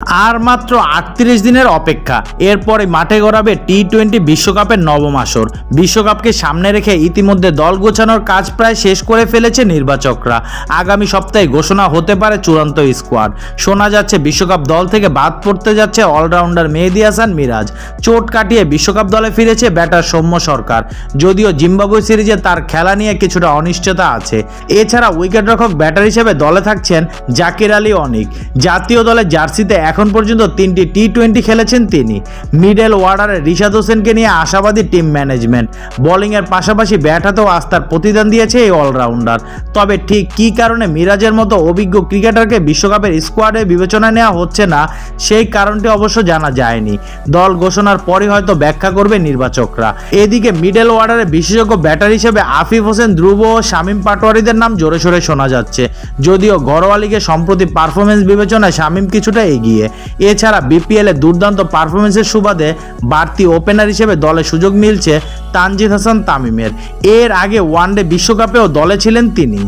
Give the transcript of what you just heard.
আর মাত্র ৩৮ দিনের অপেক্ষা, এরপরে মাঠে গড়াবে টি-20 বিশ্বকাপের নবম আসর। বিশ্বকাপকে সামনে রেখে ইতিমধ্যে দল গোছানোর কাজ প্রায় শেষ করে ফেলেছে নির্বাচকরা। আগামী সপ্তাহে ঘোষণা হতে পারে চূড়ান্ত স্কোয়াড। শোনা যাচ্ছে বিশ্বকাপ দল থেকে বাদ পড়তে যাচ্ছে অলরাউন্ডার মেহেদী হাসান মিরাজ। চোট কাটিয়ে বিশ্বকাপ দলে ফিরেছে ব্যাটার সৌম্য সরকার, যদিও জিম্বাবুয়ে সিরিজে তার খেলা নিয়ে কিছুটা অনিশ্চয়তা আছে। এছাড়া উইকেটরক্ষক ব্যাটার হিসেবে দলে থাকছেন জাকির আলী অনিক। জাতীয় দলের জার্সিতে এখন পর্যন্ত 3টি টি-20 খেলেছেন তিনি। মিডল অর্ডারে রিশাদ হোসেনকে নিয়ে আশাবাদী টিম ম্যানেজমেন্ট। বোলিংয়ের পাশাপাশি ব্যাট হাতেও আস্থার প্রতিদান দিয়েছে এই অলরাউন্ডার। তবে ঠিক কী কারণে মিরাজের মতো অভিজ্ঞ ক্রিকেটারকে বিশ্বকাপের স্কোয়াডে বিবেচনায় নেওয়া হচ্ছে না, সেই কারণটি অবশ্য জানা যায়নি। দল ঘোষণার পরই হয়তো ব্যাখ্যা করবে নির্বাচকরা। এদিকে মিডল অর্ডারে বিশেষজ্ঞ ব্যাটার হিসেবে আফিফ হোসেন, ধ্রুব ও শামীম পাটোয়ারিদের নাম জোরে সোরে শোনা যাচ্ছে। যদিও ঘরোয়া লিগে সম্প্রতি পারফরমেন্স বিবেচনায় শামীম কিছুটা এগিয়ে। এছাড়া বিপিএলে দুর্দান্ত পারফরমেন্সের সুবাদে বাড়তি ওপেনার হিসেবে দলে সুযোগ মিলছে তানজিদ হাসান তামিমের। এর আগে ওয়ানডে বিশ্বকাপেও দলে ছিলেন তিনি।